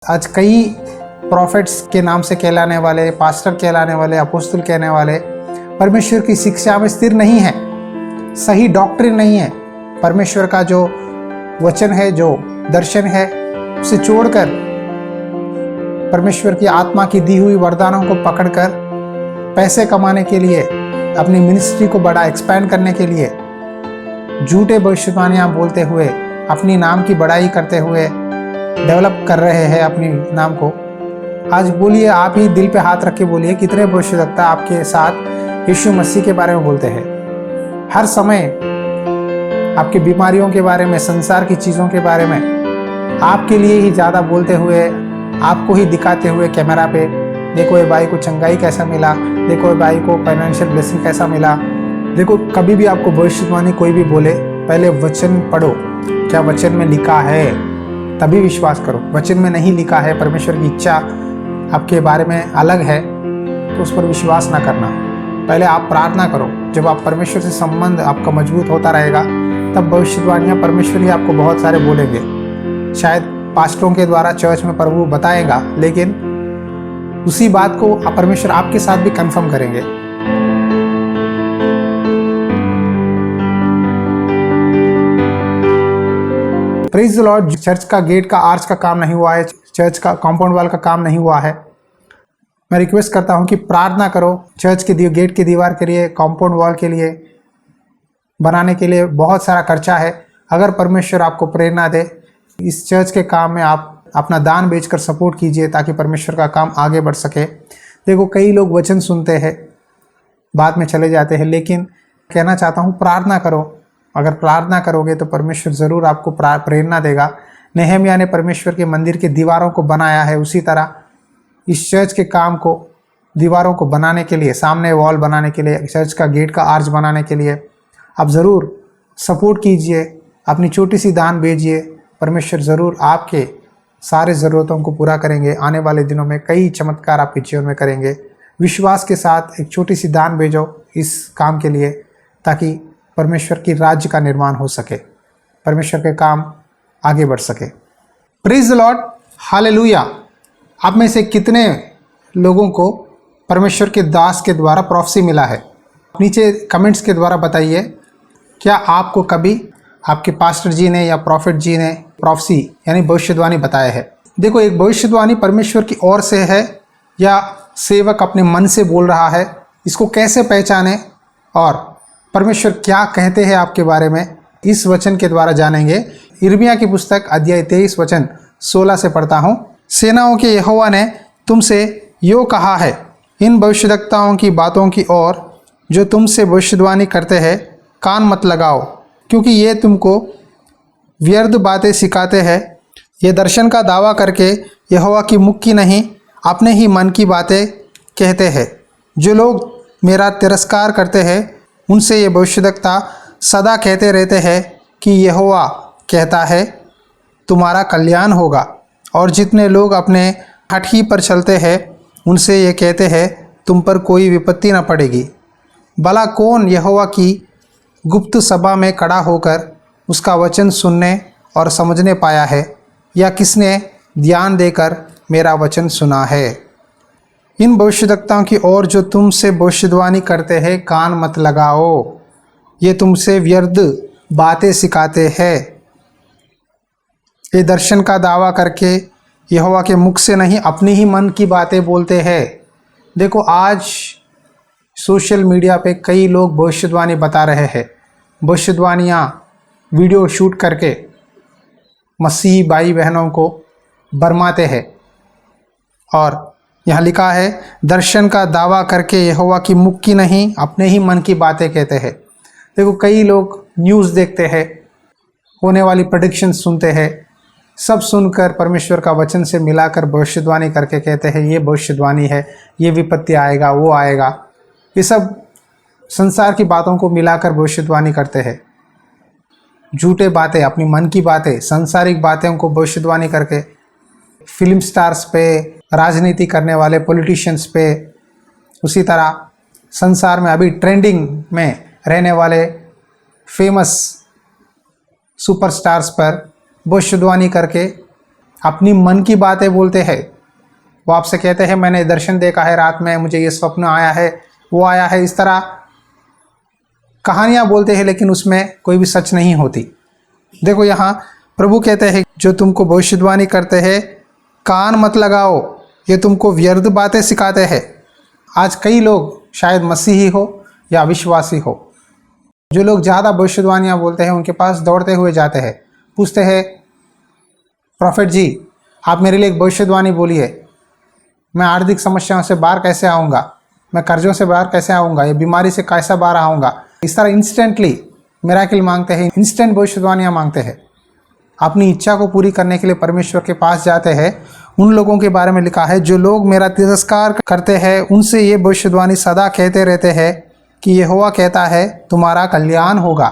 आज कई प्रॉफिट्स के नाम से कहलाने वाले, पास्टर कहलाने वाले, अपोस्तल कहने वाले परमेश्वर की शिक्षा में स्थिर नहीं है, सही डॉक्ट्रिन नहीं है। परमेश्वर का जो वचन है, जो दर्शन है, उसे छोड़कर परमेश्वर की आत्मा की दी हुई वरदानों को पकड़कर पैसे कमाने के लिए, अपनी मिनिस्ट्री को बड़ा एक्सपैंड करने के लिए झूठे भविष्यवाणियां बोलते हुए, अपनी नाम की बड़ाई करते हुए डेवलप कर रहे हैं अपनी नाम को। आज बोलिए, आप ही दिल पे हाथ रख के बोलिए, कितने भविष्यवक्ता आपके साथ यीशु मसीह के बारे में बोलते हैं। हर समय आपकी बीमारियों के बारे में, संसार की चीज़ों के बारे में आपके लिए ही ज़्यादा बोलते हुए, आपको ही दिखाते हुए कैमरा पे, देखो ये भाई को चंगाई कैसा मिला, देखो ये भाई को फाइनेंशियल ब्लेसिंग कैसा मिला। देखो, कभी भी आपको भविष्यवाणी कोई भी बोले, पहले वचन पढ़ो, क्या वचन में लिखा है, तभी विश्वास करो। वचन में नहीं लिखा है, परमेश्वर की इच्छा आपके बारे में अलग है, तो उस पर विश्वास ना करना। पहले आप प्रार्थना करो। जब आप परमेश्वर से संबंध आपका मजबूत होता रहेगा, तब भविष्यवाणियाँ परमेश्वर ही आपको बहुत सारे बोलेंगे। शायद पास्टरों के द्वारा चर्च में प्रभु बताएगा, लेकिन उसी बात को परमेश्वर आपके साथ भी कंफर्म करेंगे। Praise the Lord. चर्च का गेट का आर्च का काम नहीं हुआ है, चर्च का कॉम्पाउंड वाल का काम नहीं हुआ है। मैं रिक्वेस्ट करता हूं कि प्रार्थना करो। चर्च के गेट की दीवार के लिए, कॉम्पाउंड वॉल के लिए बनाने के लिए बहुत सारा खर्चा है। अगर परमेश्वर आपको प्रेरणा दे, इस चर्च के काम में आप अपना दान बेचकर सपोर्ट कीजिए, ताकि परमेश्वर का काम आगे बढ़ सके। देखो, कई लोग वचन सुनते हैं, बाद में चले जाते हैं, लेकिन कहना चाहता हूँ, प्रार्थना करो। अगर प्रार्थना करोगे तो परमेश्वर ज़रूर आपको प्रेरणा देगा। नेहमिया ने परमेश्वर के मंदिर के दीवारों को बनाया है, उसी तरह इस चर्च के काम को, दीवारों को बनाने के लिए, सामने वॉल बनाने के लिए, चर्च का गेट का आर्च बनाने के लिए आप ज़रूर सपोर्ट कीजिए, अपनी छोटी सी दान भेजिए। परमेश्वर ज़रूर आपके सारे ज़रूरतों को पूरा करेंगे। आने वाले दिनों में कई चमत्कार आपके जीवन में करेंगे। विश्वास के साथ एक छोटी सी दान भेजो इस काम के लिए, ताकि परमेश्वर की राज्य का निर्माण हो सके, परमेश्वर के काम आगे बढ़ सके। Praise the Lord, hallelujah. आप में से कितने लोगों को परमेश्वर के दास के द्वारा प्रोफेसी मिला है? नीचे कमेंट्स के द्वारा बताइए। क्या आपको कभी आपके पास्टर जी ने या प्रॉफिट जी ने प्रोफेसी यानी भविष्यवाणी बताया है? देखो, एक भविष्यवाणी परमेश्वर की ओर से है या सेवक अपने मन से बोल रहा है, इसको कैसे पहचाने और परमेश्वर क्या कहते हैं आपके बारे में, इस वचन के द्वारा जानेंगे। यिर्मयाह की पुस्तक अध्याय 23 वचन 16 से पढ़ता हूँ। सेनाओं के यहोवा ने तुमसे यो कहा है, इन भविष्यद्वक्ताओं की बातों की ओर जो तुमसे भविष्यवाणी करते हैं कान मत लगाओ, क्योंकि ये तुमको व्यर्थ बातें सिखाते हैं। ये दर्शन का दावा करके यहोवा की मुख की नहीं, अपने ही मन की बातें कहते हैं। जो लोग मेरा तिरस्कार करते हैं, उनसे ये भविष्यद्वक्ता सदा कहते रहते हैं कि यहोवा कहता है, तुम्हारा कल्याण होगा। और जितने लोग अपने हठ ही पर चलते हैं, उनसे ये कहते हैं, तुम पर कोई विपत्ति न पड़ेगी। भला कौन यहोवा की गुप्त सभा में खड़ा होकर उसका वचन सुनने और समझने पाया है, या किसने ध्यान देकर मेरा वचन सुना है? इन भविष्यद्वक्ताओं की ओर जो तुमसे भविष्यवाणी करते हैं कान मत लगाओ, ये तुमसे व्यर्थ बातें सिखाते हैं। ये दर्शन का दावा करके यहोवा के मुख से नहीं, अपनी ही मन की बातें बोलते हैं। देखो, आज सोशल मीडिया पे कई लोग भविष्यवाणी बता रहे हैं। भविष्यवाणियाँ वीडियो शूट करके मसीही भाई बहनों को भरमाते हैं, और यहाँ लिखा है, दर्शन का दावा करके यहोवा की मुख की नहीं, अपने ही मन की बातें कहते हैं। देखो, कई लोग न्यूज़ देखते हैं, होने वाली प्रेडिक्शन सुनते हैं, सब सुनकर परमेश्वर का वचन से मिलाकर भविष्यवाणी करके कहते हैं, ये भविष्यवाणी है, ये विपत्ति आएगा, वो आएगा। ये सब संसार की बातों को मिलाकर भविष्यवाणी करते हैं। झूठे बातें, अपनी मन की बातें, सांसारिक बातों को भविष्यवाणी करके फिल्म स्टार्स पे, राजनीति करने वाले पॉलिटिशियंस पे, उसी तरह संसार में अभी ट्रेंडिंग में रहने वाले फेमस सुपरस्टार्स पर भविष्यवाणी करके अपनी मन की बातें बोलते हैं। वो आपसे कहते हैं मैंने दर्शन देखा है, रात में मुझे ये स्वप्न आया है, वो आया है, इस तरह कहानियाँ बोलते हैं, लेकिन उसमें कोई भी सच नहीं होती। देखो यहाँ प्रभु कहते हैं जो तुमको भविष्यवाणी करते हैं कान मत लगाओ, ये तुमको व्यर्थ बातें सिखाते हैं। आज कई लोग शायद मसीही हो या अविश्वासी हो, जो लोग ज़्यादा भविष्यवाणियाँ बोलते हैं उनके पास दौड़ते हुए जाते हैं, पूछते हैं प्रॉफिट जी आप मेरे लिए एक भविष्यवाणी बोलिए, मैं आर्थिक समस्याओं से बाहर कैसे आऊँगा, मैं कर्जों से बाहर कैसे आऊँगा, ये बीमारी से कैसा बाहर आऊँगा। इस तरह इंस्टेंटली मिराकिल मांगते हैं, इंस्टेंट भविष्यवाणियाँ मांगते हैं। अपनी इच्छा को पूरी करने के लिए परमेश्वर के पास जाते हैं। उन लोगों के बारे में लिखा है जो लोग मेरा तिरस्कार करते हैं उनसे ये भविष्यवाणी सदा कहते रहते हैं कि यहोवा कहता है तुम्हारा कल्याण होगा,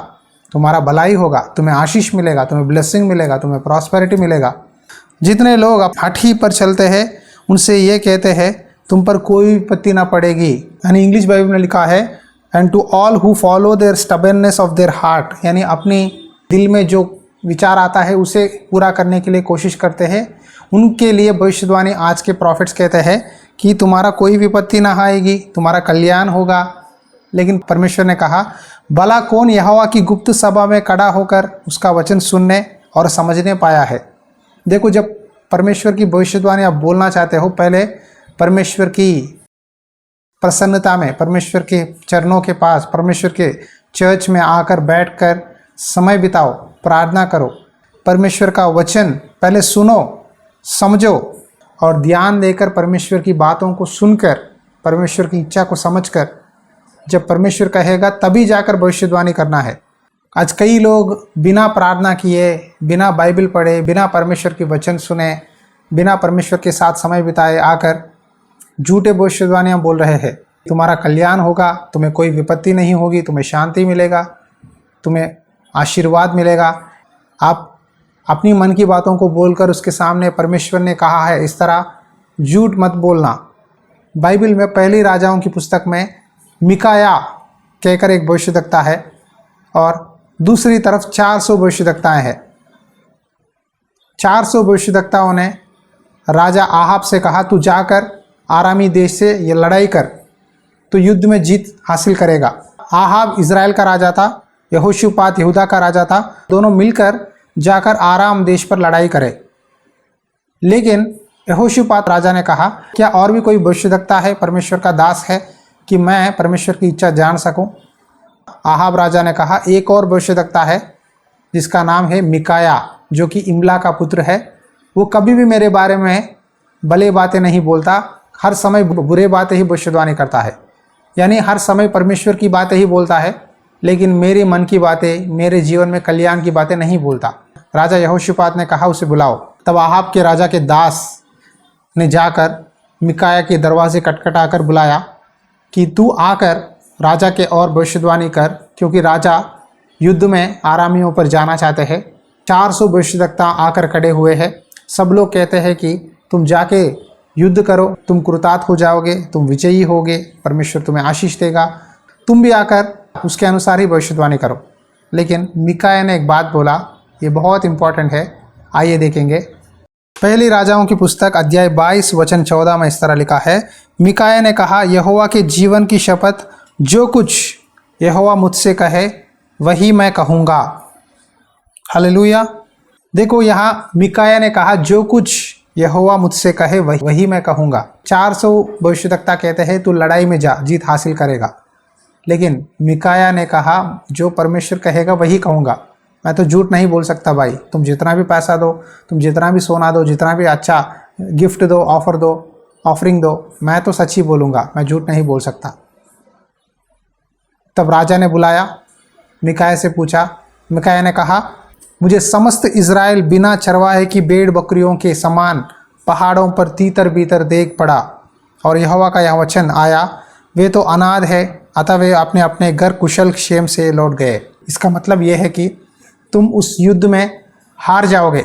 तुम्हारा भलाई होगा, तुम्हें आशीष मिलेगा, तुम्हें ब्लेसिंग मिलेगा, तुम्हें प्रॉस्पेरिटी मिलेगा। जितने लोग हठी पर चलते हैं उनसे ये कहते हैं तुम पर कोई विपत्ति ना पड़ेगी। यानी इंग्लिश बाइबल में लिखा है and to all who follow their stubbornness of their heart, यानी अपनी दिल में जो विचार आता है उसे पूरा करने के लिए कोशिश करते हैं, उनके लिए भविष्यवाणी आज के प्रॉफिट्स कहते हैं कि तुम्हारा कोई विपत्ति ना आएगी, तुम्हारा कल्याण होगा। लेकिन परमेश्वर ने कहा भला कौन यहोवा की गुप्त सभा में खड़ा होकर उसका वचन सुनने और समझने पाया है। देखो जब परमेश्वर की भविष्यवाणी आप बोलना चाहते हो, पहले परमेश्वर की प्रसन्नता में, परमेश्वर के चरणों के पास, परमेश्वर के चर्च में आकर बैठकर समय बिताओ, प्रार्थना करो, परमेश्वर का वचन पहले सुनो, समझो और ध्यान देकर परमेश्वर की बातों को सुनकर, परमेश्वर की इच्छा को समझकर जब परमेश्वर कहेगा तभी जाकर भविष्यवाणी करना है। आज कई लोग बिना प्रार्थना किए, बिना बाइबल पढ़े, बिना परमेश्वर के वचन सुने, बिना परमेश्वर के साथ समय बिताए आकर झूठे भविष्यवाणियाँ बोल रहे हैं। तुम्हारा कल्याण होगा, तुम्हें कोई विपत्ति नहीं होगी, तुम्हें शांति मिलेगा, तुम्हें आशीर्वाद मिलेगा। आप अपनी मन की बातों को बोलकर उसके सामने परमेश्वर ने कहा है इस तरह झूठ मत बोलना। बाइबल में पहली राजाओं की पुस्तक में मिकाया कहकर एक भविष्यद्वक्ता है और दूसरी तरफ 400 भविष्यद्वक्ताएं हैं। 400 भविष्यद्वक्ताओं ने राजा आहाब से कहा तू जाकर आरामी देश से ये लड़ाई कर, तो युद्ध में जीत हासिल करेगा। आहाब इज़राइल का राजा था, यहोशापात यहूदा का राजा था, दोनों मिलकर जाकर आराम देश पर लड़ाई करे। लेकिन यहोशापात राजा ने कहा क्या और भी कोई भविष्यद्वक्ता है, परमेश्वर का दास है, कि मैं परमेश्वर की इच्छा जान सकूं। आहाब राजा ने कहा एक और भविष्यद्वक्ता है जिसका नाम है मिकाया, जो कि इमला का पुत्र है, वो कभी भी मेरे बारे में भले बातें नहीं बोलता, हर समय बुरे बातें ही भविष्यवाणी करता है, यानी हर समय परमेश्वर की बातें ही बोलता है, लेकिन मेरे मन की बातें, मेरे जीवन में कल्याण की बातें नहीं बोलता। राजा यहोशापात ने कहा उसे बुलाओ। तब आहाब के राजा के दास ने जाकर मिकाया के दरवाजे खटखटाकर बुलाया कि तू आकर राजा के और भविष्यवाणी कर, क्योंकि राजा युद्ध में आरामियों पर जाना चाहते हैं। 400 भविष्यद्वक्ता आकर खड़े हुए हैं। सब लोग कहते हैं कि तुम जाके युद्ध करो, तुम कृतार्थ हो जाओगे, तुम विजयी होगे, परमेश्वर तुम्हें आशीष देगा, तुम भी आकर उसके अनुसार ही भविष्यवाणी करो। लेकिन मिकाया ने एक बात बोला, ये बहुत इंपॉर्टेंट है, आइए देखेंगे। पहली राजाओं की पुस्तक अध्याय 22 वचन 14 में इस तरह लिखा है, मिकाया ने कहा यहोवा के जीवन की शपथ, जो कुछ यहोवा मुझसे कहे वही मैं कहूँगा। हालेलुया। देखो यहाँ मिकाया ने कहा जो कुछ यहोवा मुझसे कहे वही मैं कहूँगा। 400 भविष्यद्वक्ता कहते हैं तू लड़ाई में जा, जीत हासिल करेगा, लेकिन मिकाया ने कहा जो परमेश्वर कहेगा वही कहूँगा। मैं तो झूठ नहीं बोल सकता भाई, तुम जितना भी पैसा दो, तुम जितना भी सोना दो, जितना भी अच्छा गिफ्ट दो, ऑफर दो, ऑफरिंग दो, मैं तो सच ही बोलूँगा, मैं झूठ नहीं बोल सकता। तब राजा ने बुलाया, मिकाया से पूछा। मिकाया ने कहा मुझे समस्त इज़राइल बिना चरवाहे की भेड़ बकरियों के समान पहाड़ों पर तीतर बीतर देख पड़ा, और यहोवा का यह वचन आया, वे तो अनाथ है, अतः वे अपने अपने घर कुशल क्षेम से लौट गए। इसका मतलब यह है कि तुम उस युद्ध में हार जाओगे,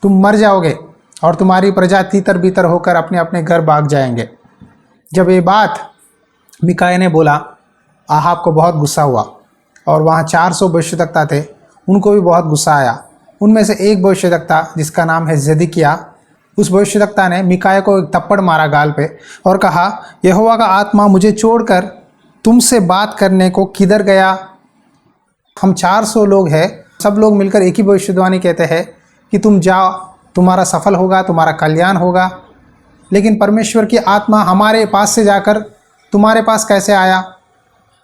तुम मर जाओगे और तुम्हारी प्रजा तीतर बीतर होकर अपने अपने घर भाग जाएंगे। जब ये बात मिकाया ने बोला, आहाब को बहुत गुस्सा हुआ, और वहाँ 400 भविष्यद्वक्ता थे, उनको भी बहुत गुस्सा आया। उनमें से एक भविष्यद्वक्ता जिसका नाम है ज़ेदेकिया, उस भविष्यद्वक्ता ने मिकाया को एक थप्पड़ मारा गाल पे और कहा, यहोवा का आत्मा मुझे छोड़कर तुमसे बात करने को किधर गया? हम 400 लोग हैं, सब लोग मिलकर एक ही भविष्यवाणी कहते हैं कि तुम जाओ, तुम्हारा सफल होगा, तुम्हारा कल्याण होगा। लेकिन परमेश्वर की आत्मा हमारे पास से जाकर तुम्हारे पास कैसे आया?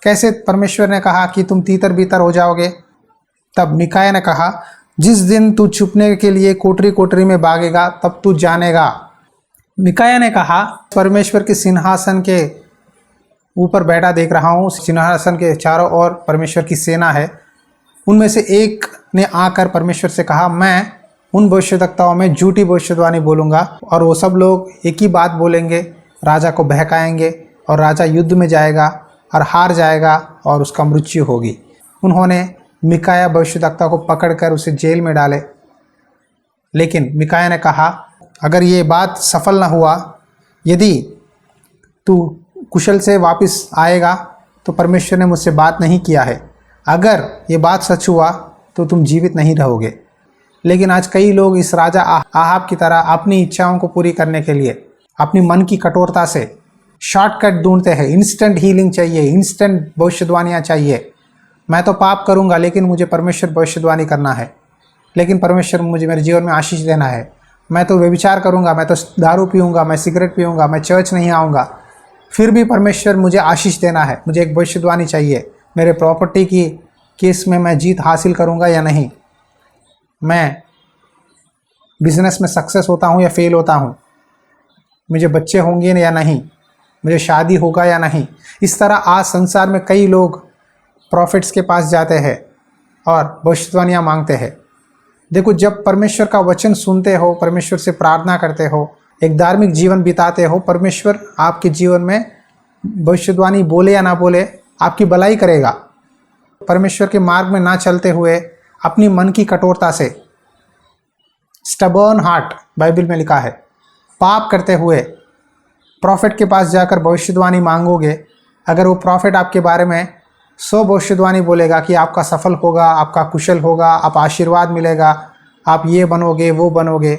कैसे परमेश्वर ने कहा कि तुम तीतर बीतर हो जाओगे? तब मिकाया ने कहा, जिस दिन तू छुपने के लिए कोठरी कोठरी में भागेगा तब तू जानेगा। मिकाया ने कहा, परमेश्वर के सिंहासन के ऊपर बैठा देख रहा हूँ, सिंहासन के चारों ओर परमेश्वर की सेना है। उनमें से एक ने आकर परमेश्वर से कहा, मैं उन भविष्यद्वक्ताओं में झूठी भविष्यवाणी बोलूँगा और वो सब लोग एक ही बात बोलेंगे, राजा को बहकाएंगे और राजा युद्ध में जाएगा और हार जाएगा और उसका मृत्यु होगी। उन्होंने मिकाया भविष्यद्वक्ता को पकड़कर उसे जेल में डाले। लेकिन मिकाया ने कहा, अगर ये बात सफल न हुआ, यदि तू कुशल से वापस आएगा तो परमेश्वर ने मुझसे बात नहीं किया है। अगर ये बात सच हुआ तो तुम जीवित नहीं रहोगे। लेकिन आज कई लोग इस राजा आहाब की तरह अपनी इच्छाओं को पूरी करने के लिए अपनी मन की कठोरता से शॉर्टकट ढूंढते हैं। इंस्टेंट हीलिंग चाहिए, इंस्टेंट भविष्यवाणियाँ चाहिए। मैं तो पाप करूँगा लेकिन मुझे परमेश्वर भविष्यवाणी करना है, लेकिन परमेश्वर मुझे मेरे जीवन में आशीष देना है। मैं तो व्यभिचार करूँगा, मैं तो दारू पीऊँगा, मैं सिगरेट पीऊँगा, मैं चर्च नहीं आऊँगा, फिर भी परमेश्वर मुझे आशीष देना है। मुझे एक भविष्यवाणी चाहिए, मेरे प्रॉपर्टी की केस में मैं जीत हासिल करूँगा या नहीं, मैं बिजनेस में सक्सेस होता हूँ या फेल होता हूँ, मुझे बच्चे होंगे या नहीं, मुझे शादी होगा या नहीं। इस तरह आज संसार में कई लोग प्रॉफिट्स के पास जाते हैं और भविष्यवाणियाँ मांगते हैं। देखो, जब परमेश्वर का वचन सुनते हो, परमेश्वर से प्रार्थना करते हो, एक धार्मिक जीवन बिताते हो, परमेश्वर आपके जीवन में भविष्यवाणी बोले या ना बोले आपकी भलाई करेगा। परमेश्वर के मार्ग में ना चलते हुए अपनी मन की कठोरता से, स्टबर्न हार्ट बाइबल में लिखा है, पाप करते हुए प्रॉफिट के पास जाकर भविष्यवाणी मांगोगे, अगर वो प्रॉफिट आपके बारे में 100 भविष्यवाणी बोलेगा कि आपका सफल होगा, आपका कुशल होगा, आप आशीर्वाद मिलेगा, आप ये बनोगे वो बनोगे,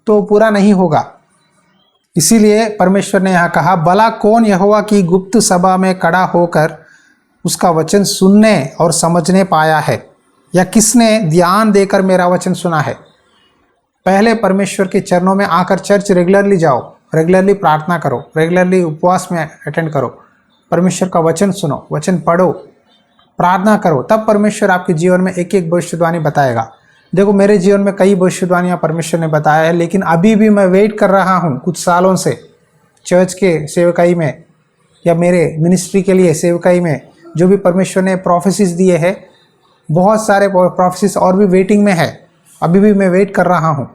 तो पूरा नहीं होगा। इसीलिए परमेश्वर ने यहाँ कहा, भला कौन यहोवा की गुप्त सभा में खड़ा होकर उसका वचन सुनने और समझने पाया है, या किसने ध्यान देकर मेरा वचन सुना है। पहले परमेश्वर के चरणों में आकर चर्च रेगुलरली जाओ, रेगुलरली प्रार्थना करो, रेगुलरली उपवास में अटेंड करो, परमेश्वर का वचन सुनो, वचन पढ़ो, प्रार्थना करो, तब परमेश्वर आपके जीवन में एक एक भविष्यवाणी बताएगा। देखो, मेरे जीवन में कई भविष्यवाणियाँ परमेश्वर ने बताया है, लेकिन अभी भी मैं वेट कर रहा हूँ कुछ सालों से चर्च के सेवकाई में या मेरे मिनिस्ट्री के लिए सेवकाई में जो भी परमेश्वर ने प्रोफेसिस दिए हैं, बहुत सारे प्रोफेसिस और भी वेटिंग में है, अभी भी मैं वेट कर रहा हूँ।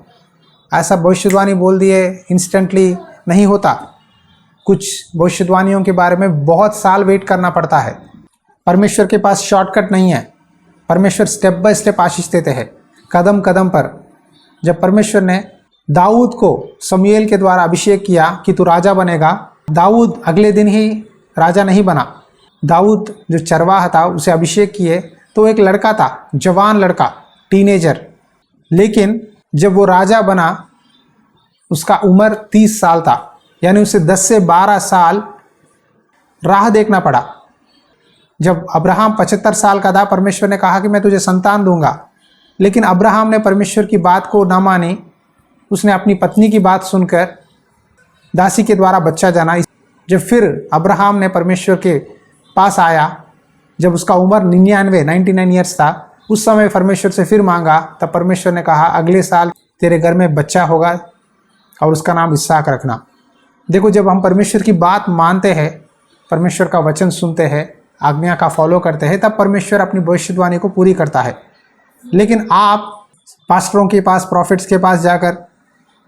ऐसा भविष्यवाणी बोल दिए इंस्टेंटली नहीं होता। कुछ भविष्यवाणियों के बारे में बहुत साल वेट करना पड़ता है। परमेश्वर के पास शॉर्टकट नहीं है। परमेश्वर स्टेप बाय स्टेप आशीष देते हैं, कदम कदम पर। जब परमेश्वर ने दाऊद को शमूएल के द्वारा अभिषेक किया कि तू राजा बनेगा, दाऊद अगले दिन ही राजा नहीं बना। दाऊद जो चरवाहा था उसे अभिषेक किए तो एक लड़का था, जवान लड़का, टीनेजर, लेकिन जब वो राजा बना उसका उम्र 30 साल था, यानी उसे 10 से 12 साल राह देखना पड़ा। जब अब्राहम 75 साल का था, परमेश्वर ने कहा कि मैं तुझे संतान दूंगा, लेकिन अब्राहम ने परमेश्वर की बात को ना मानी। उसने अपनी पत्नी की बात सुनकर दासी के द्वारा बच्चा जाना। जब फिर अब्राहम ने परमेश्वर के पास आया, जब उसका उम्र 99 ईयर्स था, उस समय परमेश्वर से फिर मांगा, तब परमेश्वर ने कहा अगले साल तेरे घर में बच्चा होगा और उसका नाम इसहाक रखना। देखो, जब हम परमेश्वर की बात मानते हैं, परमेश्वर का वचन सुनते हैं, आज्ञा का फॉलो करते हैं, तब परमेश्वर अपनी भविष्यवाणी को पूरी करता है। लेकिन आप पास्टरों के पास, प्रॉफिट्स के पास जाकर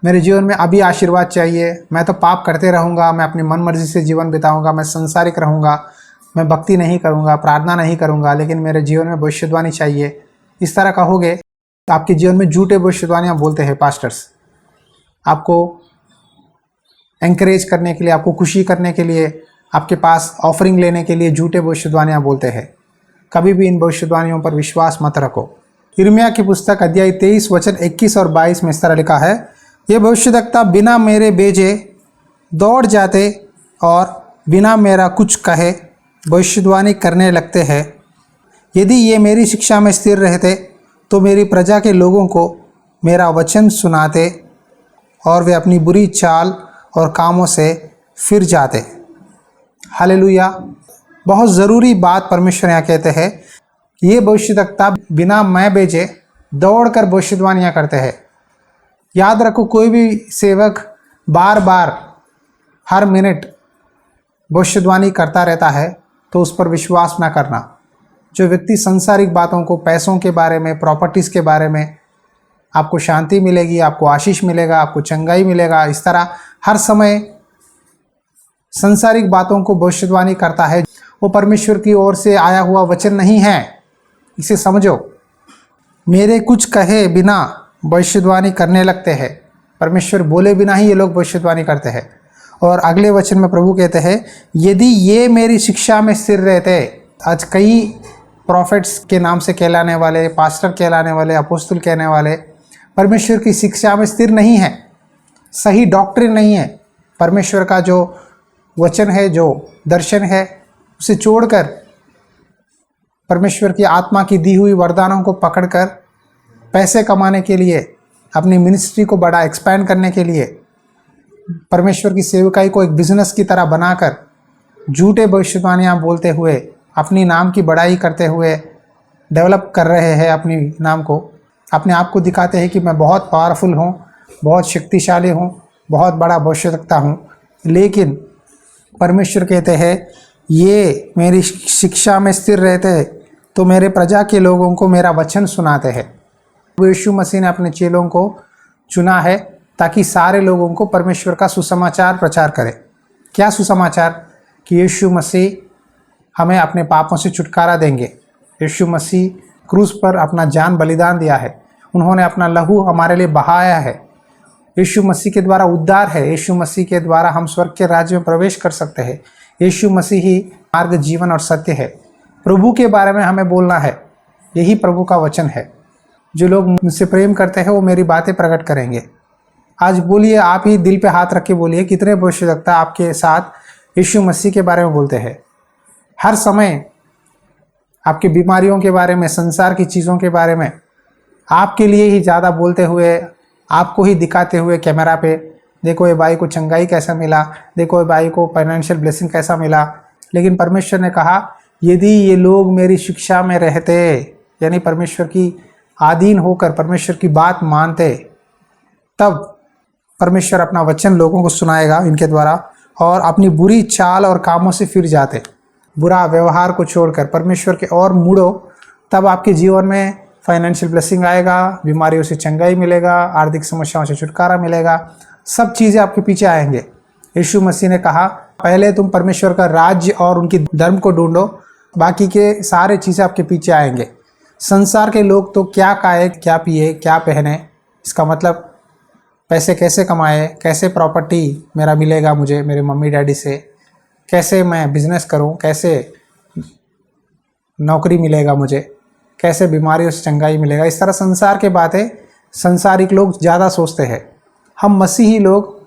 मेरे जीवन में अभी आशीर्वाद चाहिए, मैं तो पाप करते रहूँगा, मैं अपनी मन मर्जी से जीवन बिताऊँगा, मैं संसारिक रहूँगा, मैं भक्ति नहीं करूँगा, प्रार्थना नहीं करूँगा, लेकिन मेरे जीवन में भविष्यवाणी चाहिए, इस तरह कहोगे तो आपके जीवन में झूठे भविष्यवाणियाँ बोलते हैं पास्टर्स। आपको एंकरेज करने के लिए, आपको खुशी करने के लिए, आपके पास ऑफरिंग लेने के लिए झूठे भविष्यवाणियाँ बोलते हैं। कभी भी इन भविष्यवाणियों पर विश्वास मत रखो। यिर्मयाह की पुस्तक अध्याय 23 वचन 21 और 22 में इस तरह लिखा है, ये भविष्यद्वक्ता बिना मेरे भेजे दौड़ जाते और बिना मेरा कुछ कहे भविष्यवाणी करने लगते हैं। यदि ये मेरी शिक्षा में स्थिर रहते तो मेरी प्रजा के लोगों को मेरा वचन सुनाते और वे अपनी बुरी चाल और कामों से फिर जाते। हालेलुया। बहुत ज़रूरी बात परमेश्वर यहाँ कहते हैं, ये भविष्यद्वक्ता बिना मैं भेजे दौड़कर भविष्यवाणियाँ करते हैं। याद रखो, कोई भी सेवक बार बार हर मिनट भविष्यवाणी करता रहता है तो उस पर विश्वास ना करना। जो व्यक्ति संसारिक बातों को, पैसों के बारे में, प्रॉपर्टीज़ के बारे में, आपको शांति मिलेगी, आपको आशीष मिलेगा, आपको चंगाई मिलेगा, इस तरह हर समय संसारिक बातों को भविष्यवाणी करता है, वो परमेश्वर की ओर से आया हुआ वचन नहीं है। इसे समझो। मेरे कुछ कहे बिना भविष्यवाणी करने लगते हैं। परमेश्वर बोले बिना ही ये लोग भविष्यवाणी करते हैं। और अगले वचन में प्रभु कहते हैं, यदि ये मेरी शिक्षा में स्थिर रहते। आज कई प्रॉफिट्स के नाम से कहलाने वाले, पास्टर कहलाने वाले, अपोस्तल कहने वाले परमेश्वर की शिक्षा में स्थिर नहीं है, सही डॉक्ट्रिन नहीं है। परमेश्वर का जो वचन है, जो दर्शन है, उसे छोड़कर परमेश्वर की आत्मा की दी हुई वरदानों को पकड़कर पैसे कमाने के लिए, अपनी मिनिस्ट्री को बड़ा एक्सपैंड करने के लिए, परमेश्वर की सेवकाई को एक बिजनेस की तरह बनाकर झूठे भविष्यवाणियाँ बोलते हुए, अपनी नाम की बड़ाई करते हुए डेवलप कर रहे हैं अपनी नाम को। अपने आप को दिखाते हैं कि मैं बहुत पावरफुल हूँ, बहुत शक्तिशाली हूँ, बहुत बड़ा भविष्यद्वक्ता हूँ। लेकिन परमेश्वर कहते हैं, ये मेरी शिक्षा में स्थिर रहते तो मेरे प्रजा के लोगों को मेरा वचन सुनाते हैं। यीशु मसीह ने अपने चेलों को चुना है ताकि सारे लोगों को परमेश्वर का सुसमाचार प्रचार करें। क्या सुसमाचार? कि यीशु मसीह हमें अपने पापों से छुटकारा देंगे। यीशु मसीह क्रूस पर अपना जान बलिदान दिया है, उन्होंने अपना लहू हमारे लिए बहाया है। यीशु मसीह के द्वारा उद्धार है। यीशु मसीह के द्वारा हम स्वर्ग के राज्य में प्रवेश कर सकते हैं। यीशु मसीह ही मार्ग, जीवन और सत्य है। प्रभु के बारे में हमें बोलना है, यही प्रभु का वचन है। जो लोग मुझसे प्रेम करते हैं वो मेरी बातें प्रकट करेंगे। आज बोलिए, आप ही दिल पे हाथ रख के बोलिए, कितने भविष्यद्वक्ता आपके साथ यीशु मसीह के बारे में बोलते हैं। हर समय आपकी बीमारियों के बारे में, संसार की चीज़ों के बारे में आपके लिए ही ज़्यादा बोलते हुए, आपको ही दिखाते हुए कैमरा पे, देखो ये भाई को चंगाई कैसा मिला, देखो ये भाई को फाइनेंशियल ब्लेसिंग कैसा मिला। लेकिन परमेश्वर ने कहा, यदि ये लोग मेरी शिक्षा में रहते, यानी परमेश्वर की आधीन होकर परमेश्वर की बात मानते, तब परमेश्वर अपना वचन लोगों को सुनाएगा इनके द्वारा, और अपनी बुरी चाल और कामों से फिर जाते। बुरा व्यवहार को छोड़कर परमेश्वर के और मुड़ो, तब आपके जीवन में फाइनेंशियल ब्लेसिंग आएगा, बीमारियों से चंगाई मिलेगा, आर्थिक समस्याओं से छुटकारा मिलेगा, सब चीज़ें आपके पीछे आएंगे। यीशु मसीह ने कहा, पहले तुम परमेश्वर का राज्य और उनकी धर्म को ढूंढो, बाकी के सारे चीज़ें आपके पीछे आएंगे। संसार के लोग तो क्या खाए, क्या पिए, क्या पहने, इसका मतलब पैसे कैसे कमाए, कैसे प्रॉपर्टी मेरा मिलेगा मुझे मेरे मम्मी डैडी से, कैसे मैं बिजनेस करूं, कैसे नौकरी मिलेगा मुझे, कैसे बीमारियों से चंगाई मिलेगा, इस तरह संसार के बातें संसारिक लोग ज़्यादा सोचते हैं। हम मसीही लोग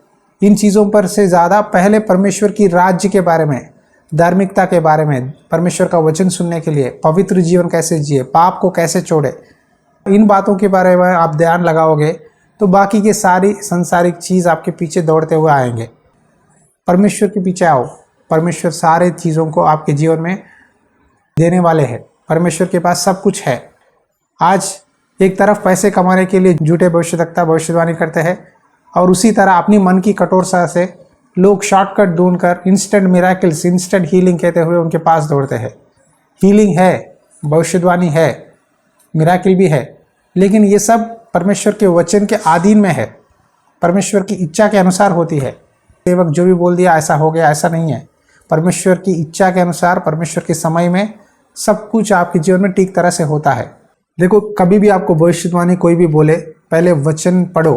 इन चीज़ों पर से ज़्यादा पहले परमेश्वर की राज्य के बारे में, धार्मिकता के बारे में, परमेश्वर का वचन सुनने के लिए, पवित्र जीवन कैसे जिए, पाप को कैसे छोड़े, इन बातों के बारे में आप ध्यान लगाओगे तो बाकी के सारी संसारिक चीज़ आपके पीछे दौड़ते हुए आएंगे। परमेश्वर के पीछे आओ। परमेश्वर सारे चीज़ों को आपके जीवन में देने वाले हैं। परमेश्वर के पास सब कुछ है। आज एक तरफ पैसे कमाने के लिए झूठे भविष्यद्वक्ता भविष्यवाणी करते हैं, और उसी तरह अपनी मन की कठोरता से लोग शॉर्टकट ढूंढकर इंस्टेंट मिराकल्स, इंस्टेंट हीलिंग कहते हुए उनके पास दौड़ते हैं। हीलिंग है, भविष्यवाणी है, मिराकल भी है, लेकिन ये सब परमेश्वर के वचन के अधीन में है, परमेश्वर की इच्छा के अनुसार होती है। सेवक जो भी बोल दिया ऐसा हो गया, ऐसा नहीं है। परमेश्वर की इच्छा के अनुसार, परमेश्वर के समय में सब कुछ आपके जीवन में ठीक तरह से होता है। देखो, कभी भी आपको भविष्यवाणी कोई भी बोले, पहले वचन पढ़ो,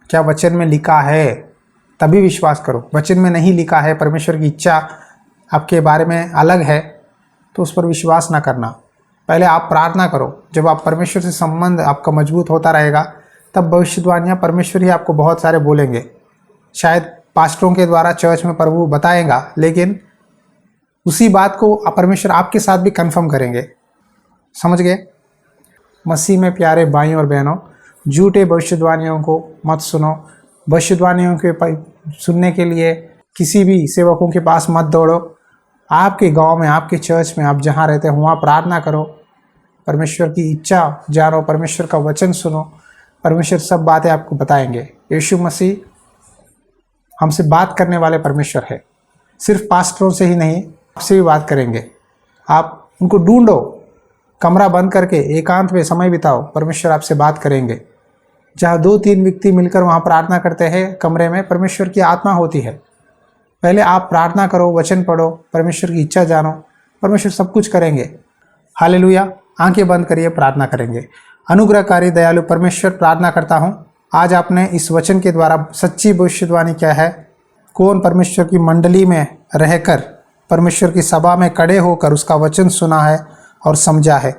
क्या वचन में लिखा है, तभी विश्वास करो। वचन में नहीं लिखा है, परमेश्वर की इच्छा आपके बारे में अलग है, तो उस पर विश्वास ना करना। पहले आप प्रार्थना करो। जब आप परमेश्वर से संबंध आपका मजबूत होता रहेगा, तब भविष्यवाणियाँ परमेश्वर ही आपको बहुत सारे बोलेंगे। शायद पास्टरों के द्वारा चर्च में प्रभु बताएगा, लेकिन उसी बात को परमेश्वर आपके साथ भी कंफर्म करेंगे। समझ गए? मसीह में प्यारे भाइयों और बहनों, झूठे भविष्यवाणियों को मत सुनो। भविष्यवाणियों के सुनने के लिए किसी भी सेवकों के पास मत दौड़ो। आपके गांव में, आपके चर्च में, आप जहां रहते हो वहाँ प्रार्थना करो, परमेश्वर की इच्छा जानो, परमेश्वर का वचन सुनो। परमेश्वर सब बातें आपको बताएंगे। यीशु मसीह हमसे बात करने वाले परमेश्वर है। सिर्फ पास्टरों से ही नहीं, आपसे भी बात करेंगे। आप उनको ढूंढो, कमरा बंद करके एकांत में समय बिताओ, परमेश्वर आपसे बात करेंगे। जहाँ 2-3 व्यक्ति मिलकर वहाँ प्रार्थना करते हैं कमरे में, परमेश्वर की आत्मा होती है। पहले आप प्रार्थना करो, वचन पढ़ो, परमेश्वर की इच्छा जानो, परमेश्वर सब कुछ करेंगे। हालेलुया। आंखें बंद करिए, प्रार्थना करेंगे। अनुग्रहकारी दयालु परमेश्वर, प्रार्थना करता हूँ आज आपने इस वचन के द्वारा सच्ची भविष्यवाणी क्या है, कौन परमेश्वर की मंडली में रहकर, परमेश्वर की सभा में खड़े होकर उसका वचन सुना है और समझा है,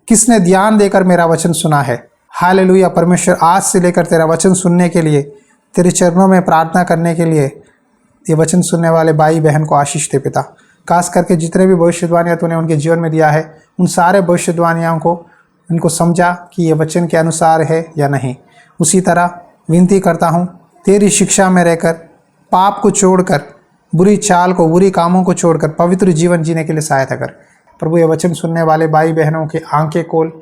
किसने ध्यान देकर मेरा वचन सुना है। हालेलुया। परमेश्वर आज से लेकर तेरा वचन सुनने के लिए, तेरे चरणों में प्रार्थना करने के लिए ये वचन सुनने वाले भाई बहन को आशीष दे पिता। खास करके जितने भी भविष्यवाणियाँ तूने उनके जीवन में दिया है, उन सारे भविष्यवाणियों को उनको समझा कि ये वचन के अनुसार है या नहीं। उसी तरह विनती करता हूँ, तेरी शिक्षा में रहकर, पाप को छोड़कर, बुरी चाल को, बुरी कामों को छोड़कर पवित्र जीवन जीने के लिए सहायता कर। प्रभु ये वचन सुनने वाले भाई बहनों की आंखें खोल,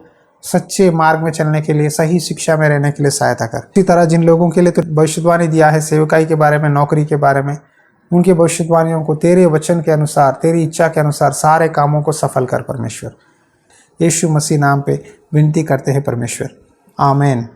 सच्चे मार्ग में चलने के लिए, सही शिक्षा में रहने के लिए सहायता कर। इसी तरह जिन लोगों के लिए तो भविष्यवाणी दिया है, सेवकाई के बारे में, नौकरी के बारे में, उनके भविष्यवाणियों को तेरे वचन के अनुसार, तेरी इच्छा के अनुसार सारे कामों को सफल कर परमेश्वर। यीशु मसीह नाम पे विनती करते हैं परमेश्वर, आमीन।